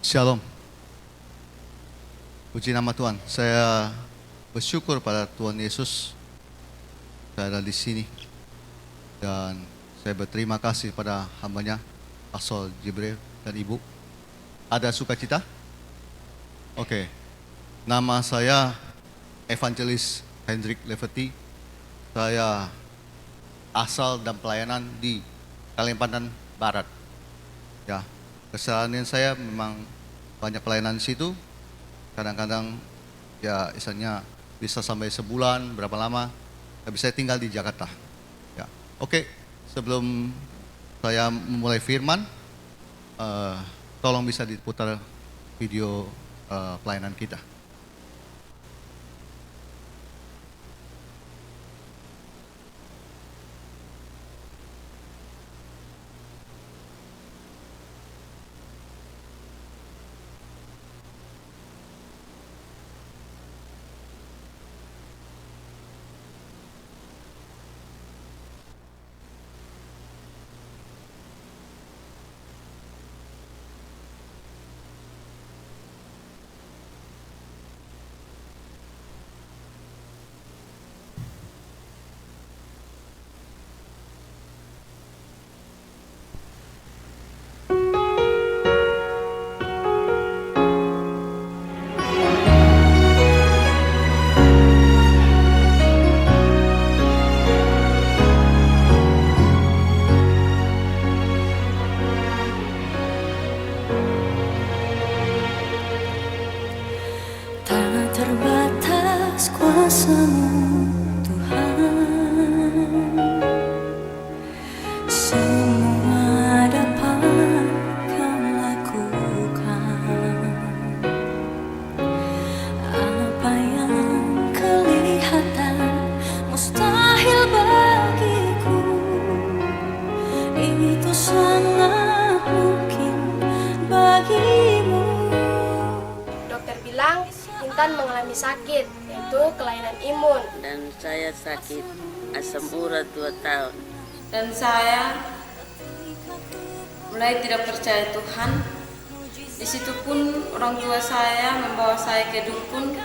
Shalom. Puji nama Tuhan. Saya bersyukur pada Tuhan Yesus. Saya ada di sini. Dan saya berterima kasih pada hambanya, Pastor Jibril dan Ibu. Ada sukacita? Oke. Nama saya Evangelis Hendrik Leverty. Saya asal dan pelayanan di Kalimantan Barat. Ya, kesalahan saya memang banyak pelayanan di situ. Kadang-kadang ya istilahnya bisa sampai sebulan, berapa lama. Tapi saya tinggal di Jakarta. Ya, oke. Sebelum saya memulai firman, tolong bisa diputar video pelayanan kita. Terbatas kuasa-Mu Tuhan, semua dapat Kau lakukan. Apa yang kelihatan mustahil bagiku, itu sangat mungkin bagimu. Dokter bilang Intan mengalami sakit, yaitu kelainan imun. Dan saya sakit asam urat 2 tahun. Dan saya mulai tidak percaya Tuhan. Di situ pun orang tua saya membawa saya ke dukun,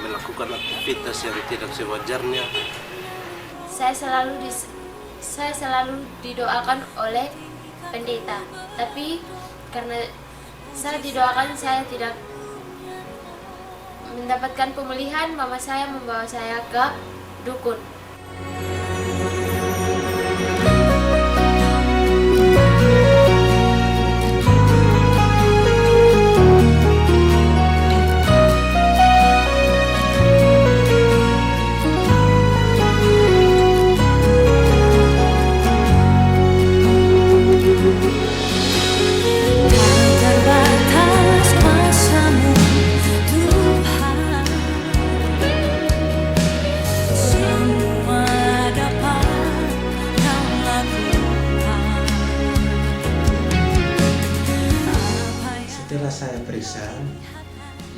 melakukan aktivitas yang tidak sewajarnya. Saya selalu didoakan oleh pendeta, tapi karena saya didoakan saya tidak mendapatkan pemulihan, mama saya membawa saya ke dukun. Terbatas kuasa-Mu Tuhan, semua dapat Kau lakukan. Setelah saya periksa,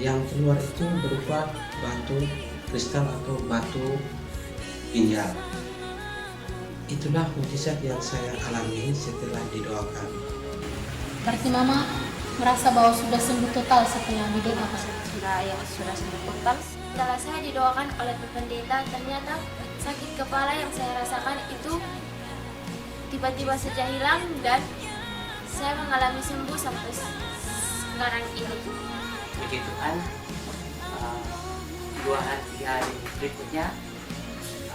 yang keluar itu berupa batu kristal atau batu ginjal. Itulah mujizat yang saya alami setelah didoakan. Berarti Mama merasa bahwa sudah sembuh total setelah didoakan? Sudah sembuh total. Setelah saya didoakan oleh pendeta, ternyata sakit kepala yang saya rasakan itu tiba-tiba saja hilang dan saya mengalami sembuh sampai sekarang ini. Puji Tuhan, 2 hari 3 hari berikutnya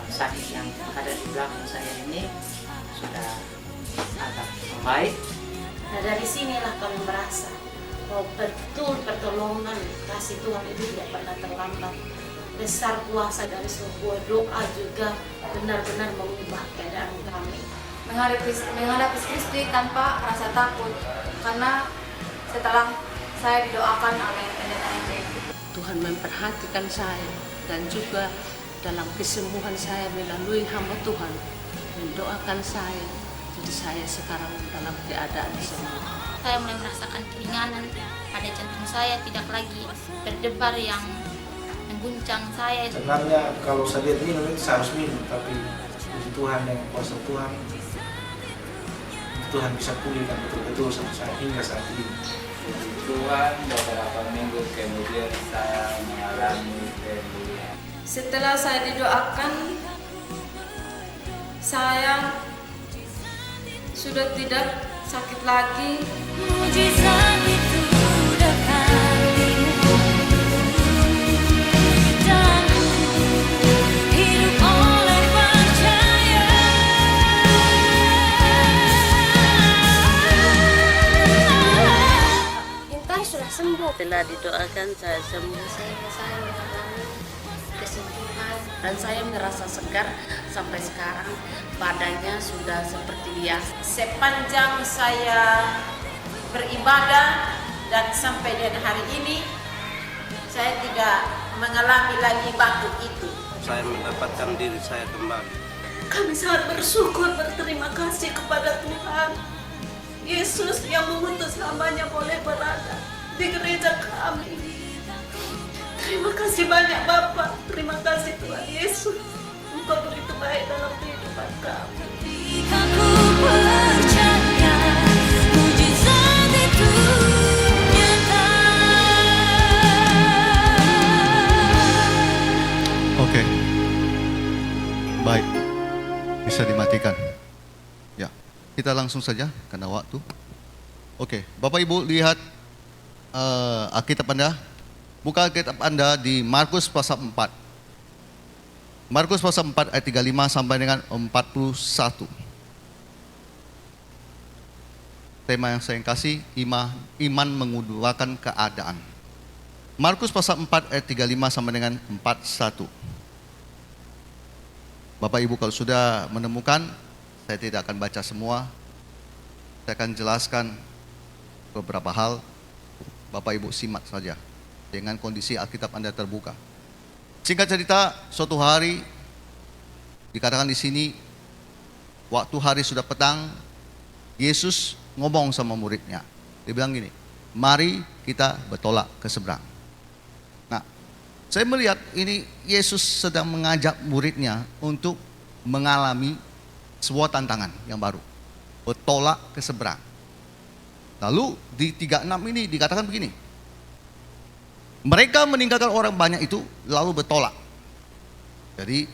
sakit yang ada di belakang saya ini sudah agak membaik. Nah, dari sinilah kami merasa bahwa betul pertolongan kasih Tuhan itu tidak pernah terlambat. Besar kuasa dari sebuah doa juga benar-benar mengubah keadaan kami. Menghadapi Kristi tanpa rasa takut, karena setelah saya didoakan oleh pendeta Hendrik, Tuhan memperhatikan saya dan juga dalam kesembuhan saya melalui hamba Tuhan mendoakan saya. Jadi saya sekarang dalam keadaan sembuh. saya mulai merasakan keringanan pada jantung saya, tidak lagi berdebar yang mengguncang saya. Sebenarnya kalau saya lihat minum itu saya harus minum, tapi puji Tuhan dengan kuasa Tuhan bisa pulihkan betul-betul sampai hingga saat ini. Puji Tuhan, beberapa minggu kemudian saya mengalami pemulihan. Setelah saya didoakan, saya sudah tidak sakit lagi. Mujizat itu dekatimu dan hidup oleh percaya. Intan sudah sembuh. Setelah didoakan saya sembuh Sehingga saya mengalami kesembuhan. dan saya merasa segar sampai sekarang, badannya sudah seperti biasa. Sepanjang saya beribadah dan sampai dengan hari ini, saya tidak mengalami lagi batuk itu. Saya mendapatkan diri saya kembali. Kami sangat bersyukur, berterima kasih kepada Tuhan Yesus yang mengutus hamba-Nya boleh berada di gereja kami. Terima kasih banyak Bapak, terima kasih Tuhan Yesus. Engkau begitu baik dalam kehidupan kami. Jika ku percaya mujizat itu nyata. Oke. Baik. Bisa dimatikan. Ya. Kita langsung saja karena waktu. Oke. Bapak Ibu lihat Alkitab Anda. Buka Alkitab Anda di Markus pasal 4. Markus pasal 4 ayat 35 sampai dengan 41. Tema yang saya kasih, iman mengubahkan keadaan. Markus pasal 4 ayat 35 sampai dengan 41. Bapak Ibu kalau sudah menemukan, saya tidak akan baca semua. Saya akan jelaskan beberapa hal. Bapak Ibu simak saja dengan kondisi Alkitab Anda terbuka. Singkat cerita, suatu hari dikatakan di sini, waktu hari sudah petang, Yesus ngomong sama muridnya. Dia bilang gini, mari kita bertolak ke seberang. Nah, saya melihat ini Yesus sedang mengajak muridnya untuk mengalami sebuah tantangan yang baru. Bertolak ke seberang. Lalu di 36 ini dikatakan begini, mereka meninggalkan orang banyak itu lalu bertolak. Jadi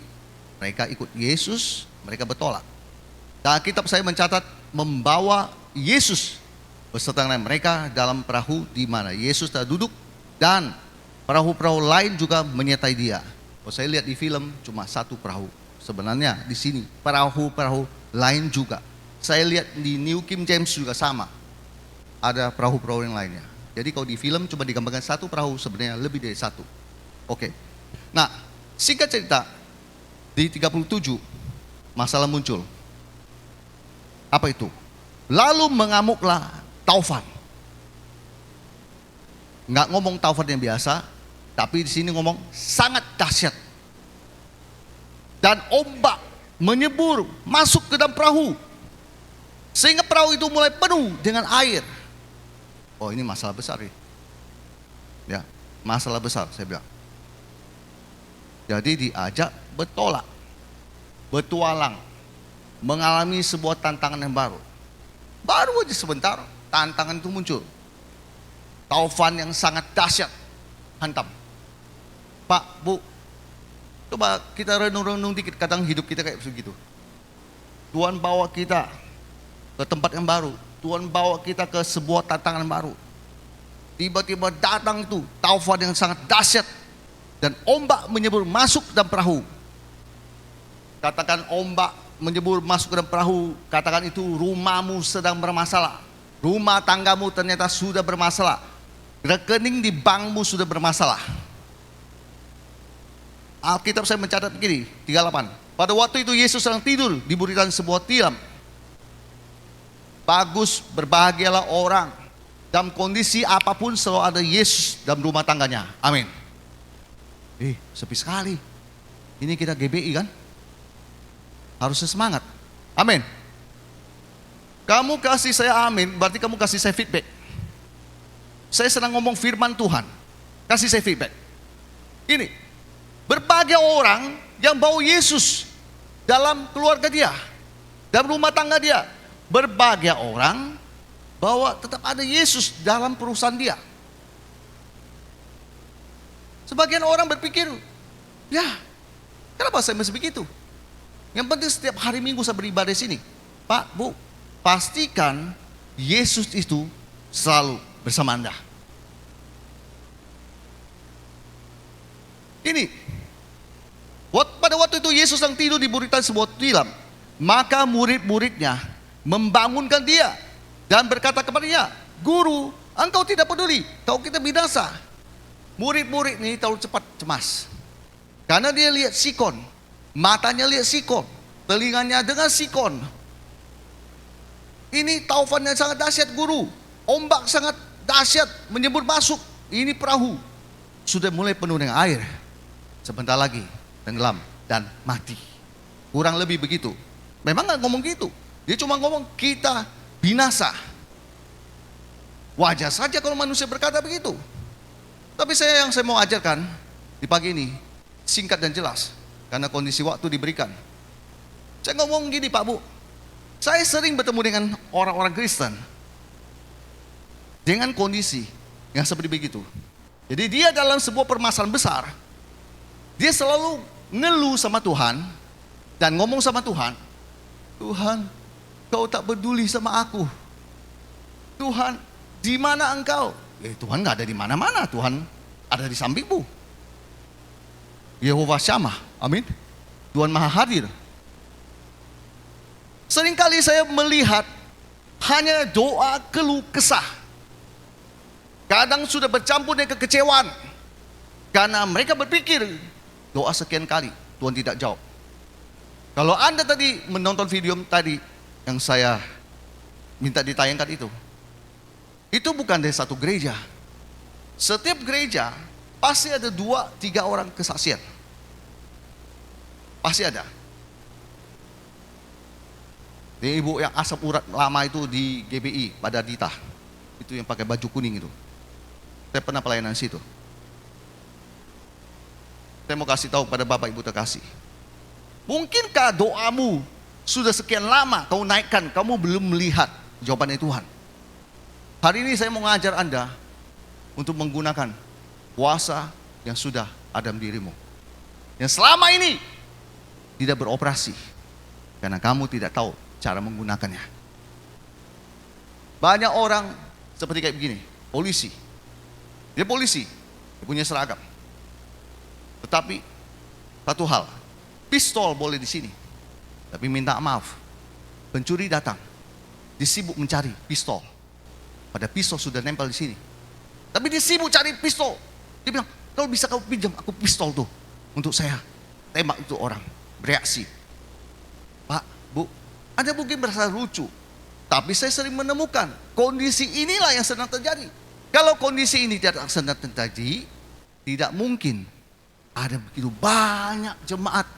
mereka ikut Yesus, mereka bertolak. Dan kitab saya mencatat membawa Yesus beserta dengan mereka dalam perahu di mana Yesus telah duduk dan perahu-perahu lain juga menyertai dia. Kalau saya lihat di film cuma satu perahu. Sebenarnya di sini perahu-perahu lain juga. Saya lihat di New King James juga sama. Ada perahu-perahu yang lainnya. Jadi kalau di film cuma digambarkan satu perahu, sebenarnya lebih dari satu. Oke. Nah, singkat cerita, di 37 masalah muncul. Apa itu? Lalu mengamuklah taufan. Nggak ngomong taufan yang biasa, tapi di sini ngomong sangat dahsyat. Dan ombak menyebur masuk ke dalam perahu. Sehingga perahu itu mulai penuh dengan air. Oh, ini masalah besar ya. Ya, masalah besar saya bilang. Jadi diajak bertolak, bertualang, mengalami sebuah tantangan yang baru. Baru aja sebentar tantangan itu muncul. Taufan yang sangat dahsyat hantam. Pak, Bu, coba kita renung-renung dikit, kadang hidup kita kayak begitu. Tuhan bawa kita ke tempat yang baru. Tuhan bawa kita ke sebuah tantangan baru. Tiba-tiba datang itu taufan yang sangat dahsyat dan ombak menyebur masuk dalam perahu. Katakan ombak menyebur masuk ke dalam perahu, katakan itu rumahmu sedang bermasalah. Rumah tanggamu ternyata sudah bermasalah. Rekening di bankmu sudah bermasalah. Alkitab saya mencatat begini, 38. Pada waktu itu Yesus sedang tidur, diberikan sebuah tilam. Bagus, berbahagialah orang dalam kondisi apapun selalu ada Yesus dalam rumah tangganya. Amin. Sepi sekali. Ini kita GBI kan? Harusnya semangat. Amin. Kamu kasih saya amin, berarti kamu kasih saya feedback. Saya sedang ngomong firman Tuhan. Kasih saya feedback. Ini, berbahagia orang yang bawa Yesus dalam keluarga dia, dalam rumah tangga dia. Berbahagia orang, bahwa tetap ada Yesus dalam perusahaan dia. Sebagian orang berpikir, ya kenapa saya mesti begitu? Yang penting setiap hari Minggu saya beribadah di sini. Pak, Bu, pastikan Yesus itu selalu bersama Anda. Ini, pada waktu itu Yesus yang tidur di buritan sebuah tilam, maka murid-muridnya membangunkan dia dan berkata kepadanya, Guru, engkau tidak peduli, kau kita binasa. Murid-murid ini terlalu cepat cemas, karena dia lihat sikon, matanya lihat sikon, telinganya dengar sikon. Ini taufan yang sangat dahsyat, Guru. Ombak sangat dahsyat menyebut masuk. Ini perahu sudah mulai penuh dengan air. Sebentar lagi tenggelam dan mati. Kurang lebih begitu. Memang nggak ngomong gitu. Dia cuma ngomong kita binasa. Wajar saja kalau manusia berkata begitu. Tapi yang saya mau ajarkan di pagi ini singkat dan jelas, karena kondisi waktu diberikan. Saya ngomong gini, Pak, Bu. Saya sering bertemu dengan orang-orang Kristen dengan kondisi yang seperti begitu. Jadi dia dalam sebuah permasalahan besar, dia selalu ngeluh sama Tuhan dan ngomong sama Tuhan, Tuhan, kau tak peduli sama aku. Tuhan, di mana engkau? Tuhan nggak ada di mana-mana, Tuhan ada di sampingmu. Yehova Shammah, amin. Tuhan Maha Hadir. Seringkali saya melihat hanya doa keluh kesah. Kadang sudah bercampur dengan kekecewaan, karena mereka berpikir doa sekian kali Tuhan tidak jawab. Kalau Anda tadi menonton video tadi yang saya minta ditayangkan itu bukan dari satu gereja. Setiap gereja pasti ada 2-3 orang kesaksian. Pasti ada. Ini ibu yang asap urat lama itu di GBI pada Dita, itu yang pakai baju kuning itu. Saya pernah pelayanan situ. Saya mau kasih tahu pada Bapak Ibu terkasih. Mungkinkah doamu sudah sekian lama kau naikkan, kamu belum melihat jawabannya Tuhan? Hari ini saya mau ngajar Anda untuk menggunakan kuasa yang sudah ada dalam dirimu, yang selama ini tidak beroperasi karena kamu tidak tahu cara menggunakannya. Banyak orang seperti kayak begini, polisi. Dia polisi, dia punya seragam. Tetapi satu hal, pistol boleh di sini, tapi minta maaf, pencuri datang, dia sibuk mencari pistol. Pada pistol sudah nempel di sini, tapi dia sibuk cari pistol. Dia bilang, kalau bisa kau pinjam aku pistol tuh untuk saya tembak itu orang, bereaksi. Pak, Bu, Anda mungkin merasa lucu, tapi saya sering menemukan kondisi inilah yang sedang terjadi. Kalau kondisi ini tidak sedang terjadi, tidak mungkin ada begitu banyak jemaat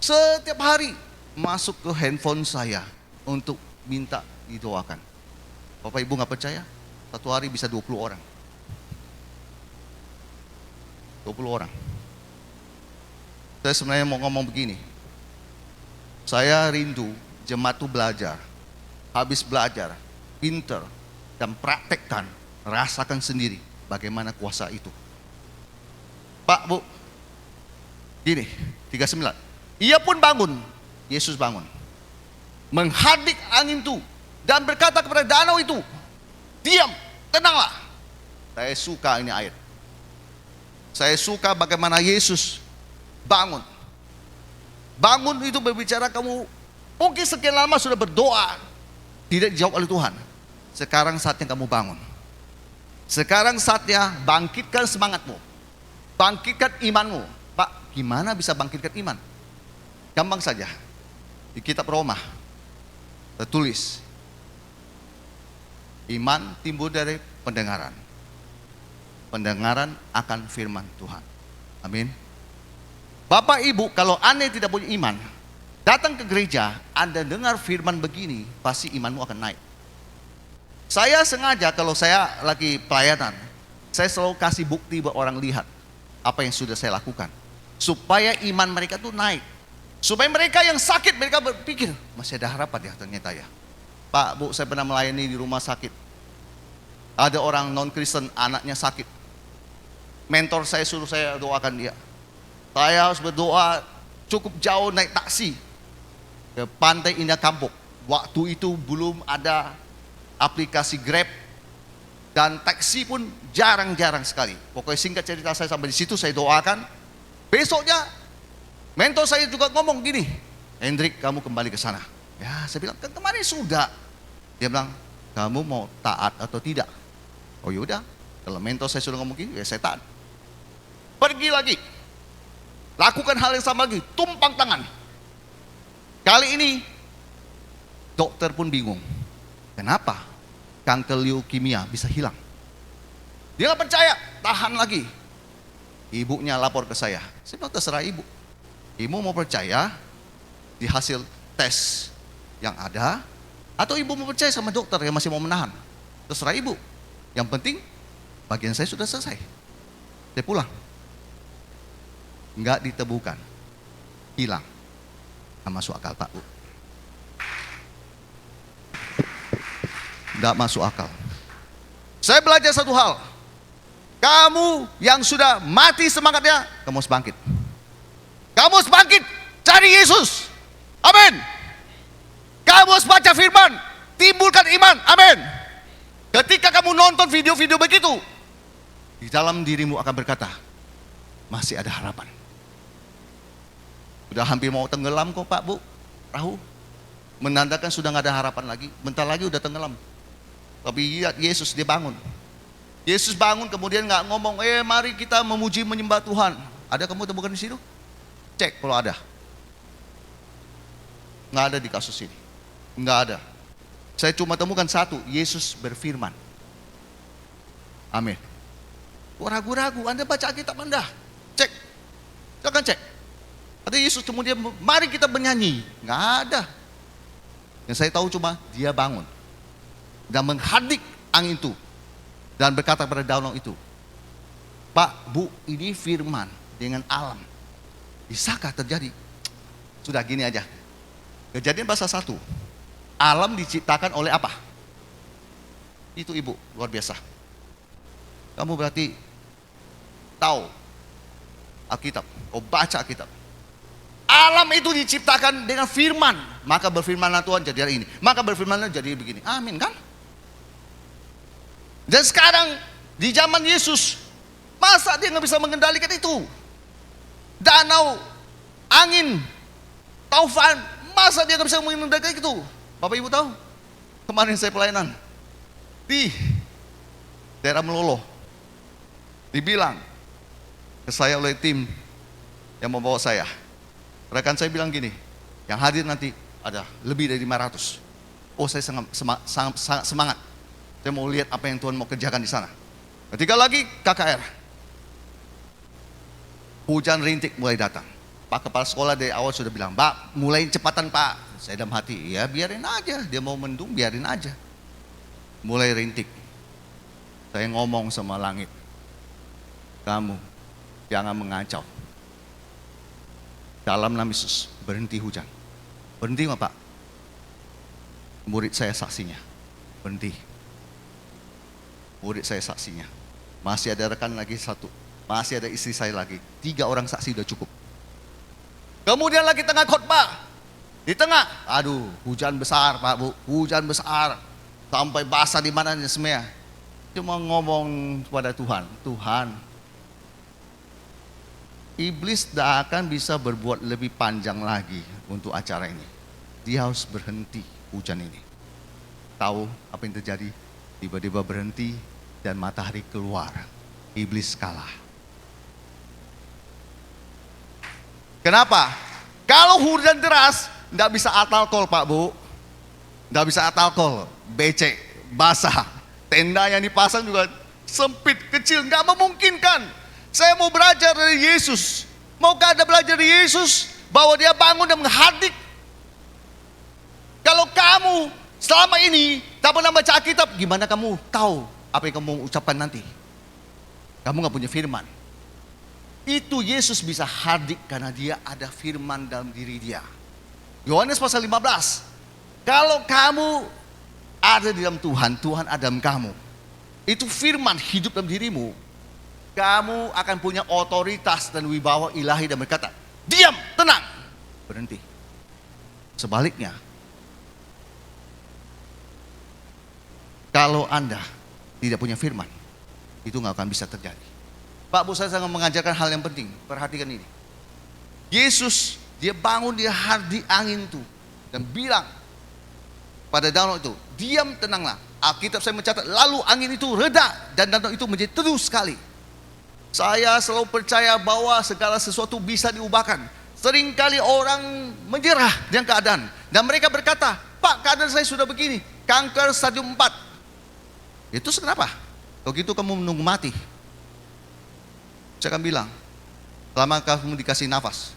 setiap hari masuk ke handphone saya untuk minta didoakan. Bapak Ibu nggak percaya? Satu hari bisa 20 orang. 20 orang. Saya sebenarnya mau ngomong begini. Saya rindu jemaat itu belajar. Habis belajar, pinter, dan praktekkan, rasakan sendiri bagaimana kuasa itu. Pak, Bu, gini, 39. Ia pun bangun, Yesus bangun, menghadik angin itu, dan berkata kepada danau itu, diam, tenanglah. Saya suka ini ayat. Saya suka bagaimana Yesus bangun. Bangun itu berbicara, kamu mungkin sekian lama sudah berdoa, tidak dijawab oleh Tuhan. Sekarang saatnya kamu bangun. Sekarang saatnya bangkitkan semangatmu, bangkitkan imanmu. Pak, gimana bisa bangkitkan iman? Gampang saja. Di kitab Roma tertulis, iman timbul dari pendengaran. Pendengaran akan firman Tuhan. Amin. Bapak Ibu, kalau Anda tidak punya iman, datang ke gereja, Anda dengar firman begini, pasti imanmu akan naik. Saya sengaja kalau saya lagi pelayanan, saya selalu kasih bukti buat orang lihat apa yang sudah saya lakukan, supaya iman mereka tuh naik. Supaya mereka yang sakit, mereka berpikir, masih ada harapan ya ternyata ya. Pak, Bu, saya pernah melayani di rumah sakit, Ada orang non-Kristen, anaknya sakit. Mentor saya suruh saya doakan dia. Saya harus berdoa cukup jauh naik taksi ke Pantai Indah Kapuk. Waktu itu belum ada aplikasi Grab dan taksi pun jarang-jarang sekali. Pokoknya singkat cerita saya sampai di situ, saya doakan. Besoknya mentor saya juga ngomong gini, Hendrik kamu kembali ke sana. Ya saya bilang kan kemarin sudah. Dia bilang kamu mau taat atau tidak? Oh yaudah, kalau mentor saya sudah ngomong gini, ya saya taat. Pergi lagi, lakukan hal yang sama lagi, tumpang tangan. Kali ini dokter pun bingung, kenapa kanker leukemia bisa hilang? Dia nggak percaya, tahan lagi. Ibunya lapor ke saya bilang terserah ibu. Ibu mau percaya di hasil tes yang ada, atau ibu mau percaya sama dokter yang masih mau menahan? Terserah ibu. Yang penting bagian saya sudah selesai. Saya pulang. Enggak ditemukan, hilang. Nggak masuk akal Pak Bu. Nggak masuk akal. Saya belajar satu hal. Kamu yang sudah mati semangatnya, kamu harus bangkit. Kamu harus bangkit, cari Yesus. Amin. Kamu harus baca firman, timbulkan iman. Amin. Ketika kamu nonton video-video begitu, di dalam dirimu akan berkata, masih ada harapan. Sudah hampir mau tenggelam kok Pak Bu, perahu. Menandakan sudah nggak ada harapan lagi. Bentar lagi udah tenggelam. Tapi lihat Yesus, dia bangun. Yesus bangun kemudian nggak ngomong, mari kita memuji menyembah Tuhan. Ada kamu temukan di situ? Cek kalau ada. Nggak ada di kasus ini. Nggak ada. Saya cuma temukan satu, Yesus berfirman. Amin. Kok ragu-ragu? Anda baca Alkitab Anda. Cek. Silakan cek. Ada Yesus kemudian, mari kita bernyanyi. Nggak ada. Yang saya tahu cuma dia bangun dan menghadik angin itu dan berkata pada danau itu, Pak, Bu, ini firman dengan alam. Bisakah terjadi? Sudah gini aja. Kejadian pasal 1. Alam diciptakan oleh apa? Itu Ibu, luar biasa. Kamu berarti tahu Alkitab, kau baca Alkitab. Alam itu diciptakan dengan firman. Maka berfirmanlah Tuhan jadi hari ini. Maka berfirmanlah jadi begini. Amin kan? Dan sekarang di zaman Yesus, masa dia nggak bisa mengendalikan itu? Danau, angin, taufan, masa dia nggak bisa mengendalikan itu? Bapak Ibu tahu? Kemarin saya pelayanan di daerah Melolo. Dibilang ke saya oleh tim yang membawa saya. Rekan saya bilang gini, yang hadir nanti ada lebih dari 500. Oh, saya sangat semangat. Saya mau lihat apa yang Tuhan mau kerjakan di sana. Ketika lagi KKR, hujan rintik mulai datang. Pak Kepala Sekolah dari awal sudah bilang, Pak, mulai cepatan Pak. Saya dalam hati, ya biarin aja. Dia mau mendung, biarin aja. Mulai rintik. Saya ngomong sama langit, kamu jangan mengacau. Dalam nama Yesus, berhenti hujan. Berhenti nggak Pak? Murid saya saksinya. Berhenti. Murid saya saksinya. Masih ada rekan lagi satu. Masih ada istri saya lagi. 3 orang saksi udah cukup. Kemudian lagi tengah khotbah. Di tengah, aduh, hujan besar Pak Bu. Hujan besar. Sampai basah di mana semuanya. Cuma ngomong kepada Tuhan. Tuhan, iblis tidak akan bisa berbuat lebih panjang lagi untuk acara ini. Dia harus berhenti hujan ini. Tahu apa yang terjadi? Tiba-tiba berhenti dan matahari keluar. Iblis kalah. Kenapa? Kalau hujan deras, tidak bisa atalkol Pak Bu. Tidak bisa atalkol, becek, basah. Tenda yang dipasang juga sempit, kecil, nggak memungkinkan. Saya mau belajar dari Yesus. Maukah Anda belajar dari Yesus? Bahwa dia bangun dan menghadik. Kalau kamu selama ini tak pernah baca Alkitab, gimana kamu tahu apa yang kamu ucapkan nanti? Kamu gak punya firman. Itu Yesus bisa hadik karena dia ada firman dalam diri dia. Yohanes pasal 15. Kalau kamu ada di dalam Tuhan, Tuhan ada dalam kamu. itu firman hidup dalam dirimu, kamu akan punya otoritas dan wibawa ilahi dan berkata, diam, tenang, berhenti. Sebaliknya, kalau Anda tidak punya firman, itu nggak akan bisa terjadi. Pak Bu, saya sangat mengajarkan hal yang penting. Perhatikan ini. Yesus, dia bangun di hari angin itu dan bilang pada danau itu, diam, tenanglah. Alkitab saya mencatat, lalu angin itu reda dan danau itu menjadi teduh sekali. Saya selalu percaya bahwa segala sesuatu bisa diubahkan. Seringkali orang menyerah dengan keadaan dan mereka berkata, Pak, keadaan saya sudah begini, kanker stadium 4. Itu kenapa? Kalau gitu kamu menunggu mati. Saya akan bilang, selama kamu dikasih nafas,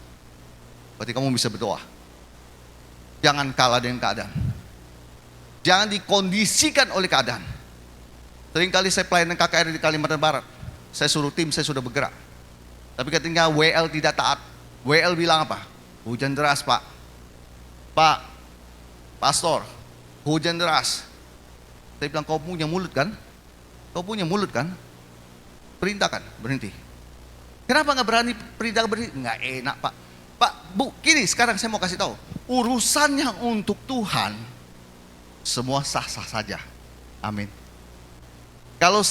berarti kamu bisa berdoa. Jangan kalah dengan keadaan. Jangan dikondisikan oleh keadaan. Seringkali saya pelayanan KKR di Kalimantan Barat. Saya suruh tim, saya sudah bergerak. Tapi ketika WL tidak taat, WL bilang apa? Hujan deras, Pak. Pak, pastor, hujan deras. Saya bilang, kau punya mulut kan? Kau punya mulut kan? Perintahkan, berhenti. Kenapa nggak berani perintahkan berhenti? Nggak enak, Pak. Pak, Bu, gini sekarang saya mau kasih tahu. Urusannya untuk Tuhan, semua sah-sah saja. Amin. Kalau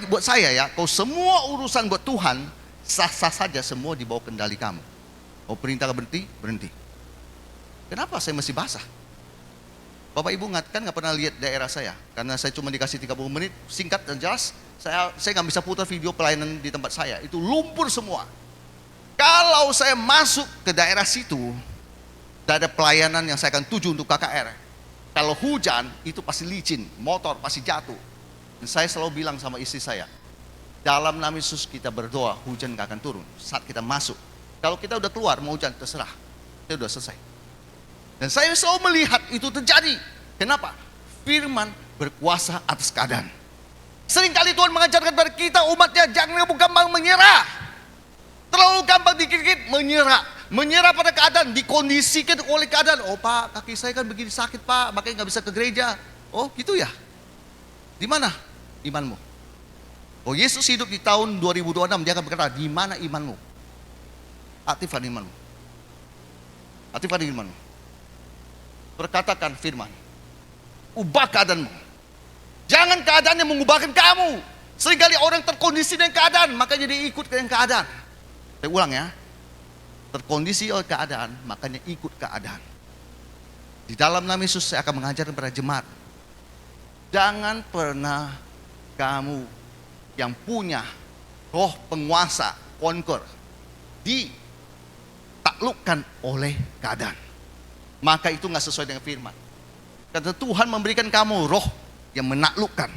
buat saya ya, kalau semua urusan buat Tuhan, sah-sah saja, semua di bawah kendali kamu. Kau perintah berhenti, berhenti. Kenapa saya mesti basah? Bapak Ibu kan nggak pernah lihat daerah saya, karena saya cuma dikasih 30 menit, singkat dan jelas. Saya nggak bisa putar video pelayanan di tempat saya, itu lumpur semua. Kalau saya masuk ke daerah situ, tidak ada pelayanan yang saya akan tuju untuk KKR. Kalau hujan, itu pasti licin, motor pasti jatuh. Dan saya selalu bilang sama istri saya, dalam nama Yesus kita berdoa, hujan gak akan turun saat kita masuk. Kalau kita udah keluar, mau hujan, terserah. Kita udah selesai. Dan saya selalu melihat itu terjadi. Kenapa? Firman berkuasa atas keadaan. Seringkali Tuhan mengajarkan kepada kita umatnya, jangan gampang menyerah. Terlalu gampang dikit-dikit menyerah. Menyerah pada keadaan, dikondisikan oleh keadaan. Oh Pak, kaki saya kan begini sakit Pak, makanya nggak bisa ke gereja. Oh gitu ya? Di mana imanmu? Oh Yesus hidup di tahun 2026, dia akan berkata, di mana imanmu? Aktifkan imanmu. Aktifkan imanmu. Berkatakan firman. Ubah keadaanmu. Jangan keadaan yang mengubahkan kamu. Seringkali orang terkondisi dengan keadaan, makanya dia ikut dengan keadaan. Saya ulang ya. Terkondisi oleh keadaan, makanya ikut keadaan. Di dalam nama Yesus saya akan mengajarkan kepada jemaat, jangan pernah kamu yang punya roh penguasa, conquer, ditaklukkan oleh keadaan. Maka itu nggak sesuai dengan firman. Karena Tuhan memberikan kamu roh yang menaklukkan,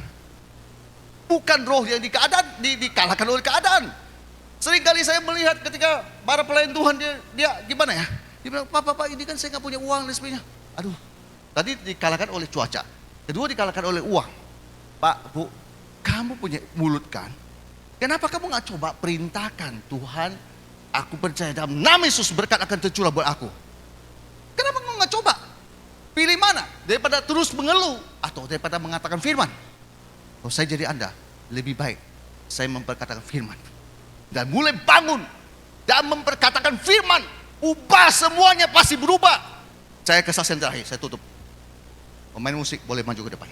bukan roh yang dikalahkan oleh keadaan. Seringkali saya melihat ketika para pelayan Tuhan dia gimana ya? Dia bilang, Pak, ini kan saya nggak punya uang dan sebagainya. Aduh, tadi dikalahkan oleh cuaca, kedua dikalahkan oleh uang. Pak, Bu, kamu punya mulut kan? Kenapa kamu nggak coba perintahkan Tuhan? Aku percaya dalam nama Yesus berkat akan tercurah buat aku. Kenapa kamu nggak coba? Pilih mana? Daripada terus mengeluh atau daripada mengatakan firman? Kalau saya jadi Anda, lebih baik saya memperkatakan firman. Dan mulai bangun dan memperkatakan firman, ubah semuanya pasti berubah. Saya kesaksian terakhir, saya tutup. Pemain musik boleh maju ke depan.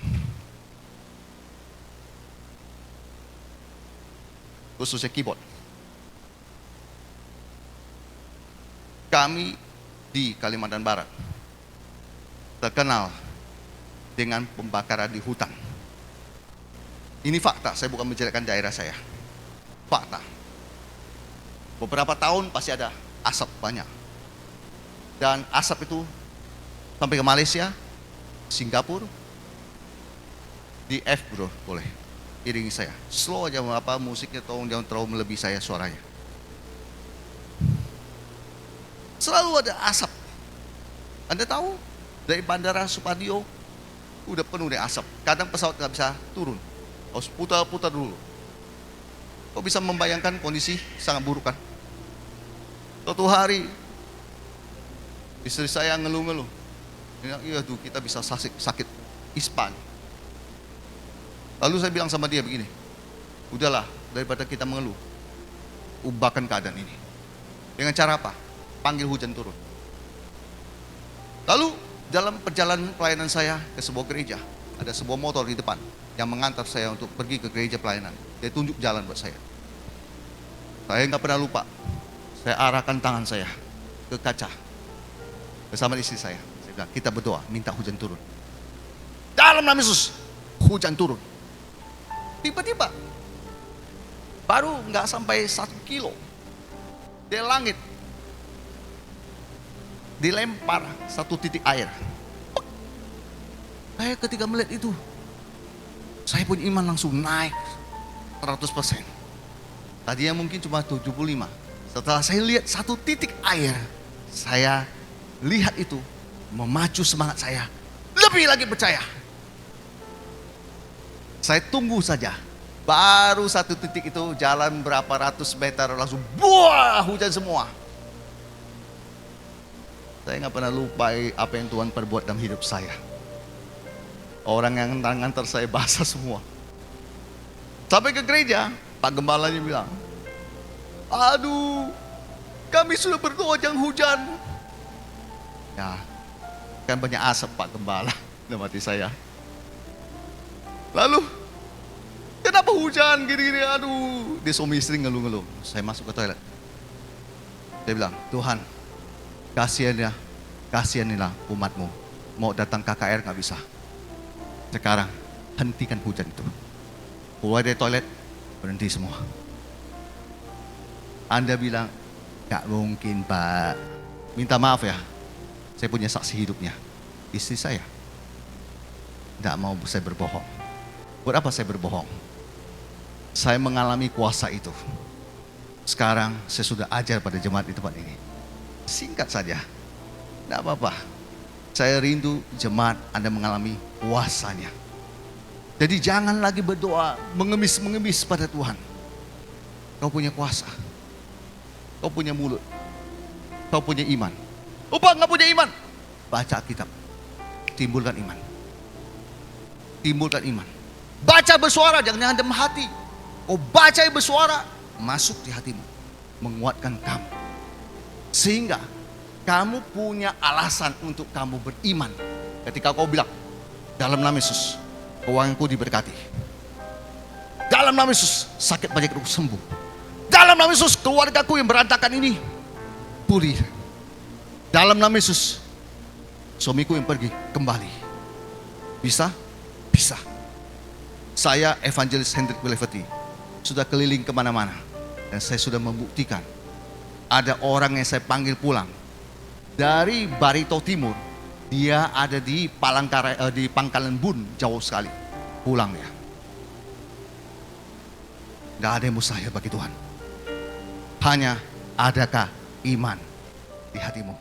Khususnya keyboard. Kami di Kalimantan Barat terkenal dengan pembakaran di hutan. Ini fakta, saya bukan menjelekkan daerah saya. Fakta. Beberapa tahun pasti ada asap banyak. Dan asap itu sampai ke Malaysia, Singapura. Di F bro, boleh. Iringi saya. Slow aja musiknya, tolong jangan terlalu melebihi saya suaranya. Selalu ada asap. Anda tahu, dari Bandara Supadio udah penuh dengan asap. Kadang pesawat nggak bisa turun, harus putar-putar dulu. Kok bisa membayangkan kondisi sangat buruk kan? Suatu hari istri saya ngeluh-ngeluh. Iya tuh kita bisa sakit ispan. Lalu saya bilang sama dia begini, udahlah, daripada kita mengeluh, ubahkan keadaan ini. Dengan cara apa? Panggil hujan turun. Lalu dalam perjalanan pelayanan saya ke sebuah gereja, ada sebuah motor di depan yang mengantar saya untuk pergi ke gereja pelayanan. Dia tunjuk jalan buat saya. Saya nggak pernah lupa. Saya arahkan tangan saya ke kaca bersama istri saya. Saya bilang, kita berdoa, minta hujan turun. Dalam nama Yesus, hujan turun. Tiba-tiba, baru nggak sampai 1 kilo, dari langit dilempar satu titik air. Saya ketika melihat itu, saya punya iman langsung naik 100%. Tadinya mungkin cuma 75. Setelah saya lihat satu titik air, saya lihat itu memacu semangat saya lebih lagi percaya. Saya tunggu saja. Baru satu titik itu, jalan berapa ratus meter langsung buah, hujan semua. Saya nggak pernah lupa apa yang Tuhan perbuat dalam hidup saya. Orang yang ngantar saya basah semua. Sampai ke gereja, Pak Gembalanya bilang, aduh, kami sudah berdoa jangan hujan. Ya, kan banyak asap Pak Gembala dalam hati saya. Lalu, kenapa hujan gini-gini? Aduh, dia suami istri ngeluh-ngeluh. Saya masuk ke toilet. Saya bilang, Tuhan, kasihanilah umatmu. Mau datang KKR nggak bisa. Sekarang, hentikan hujan itu. Keluar dari toilet, berhenti semua. Anda bilang, gak mungkin Pak. Minta maaf ya, saya punya saksi hidupnya. Istri saya. Gak mau saya berbohong. Buat apa saya berbohong? Saya mengalami kuasa itu. Sekarang saya sudah ajar pada jemaat di tempat ini. Singkat saja, gak apa-apa. Saya rindu jemaat Anda mengalami kuasanya. Jadi jangan lagi berdoa mengemis-mengemis pada Tuhan. Kau punya kuasa. Kau punya mulut. Kau punya iman. Oh Pak, nggak punya iman. Baca Alkitab. Timbulkan iman. Timbulkan iman. Baca bersuara, jangan dalam hati. Kau baca bersuara, masuk di hatimu. Menguatkan kamu. Sehingga kamu punya alasan untuk kamu beriman. Ketika kau bilang, dalam nama Yesus, keuanganku diberkati. Dalam nama Yesus, sakit penyakitku sembuh. Dalam nama Yesus, keluargaku yang berantakan ini pulih. Dalam nama Yesus, suamiku yang pergi kembali. Bisa? Bisa. Saya Evangelis Hendrik Wileveti sudah keliling kemana-mana dan saya sudah membuktikan ada orang yang saya panggil pulang dari Barito Timur. Dia ada di di Pangkalan Bun, jauh sekali. Pulang ya. Gak ada yang mustahil bagi Tuhan. Hanya adakah iman di hatimu?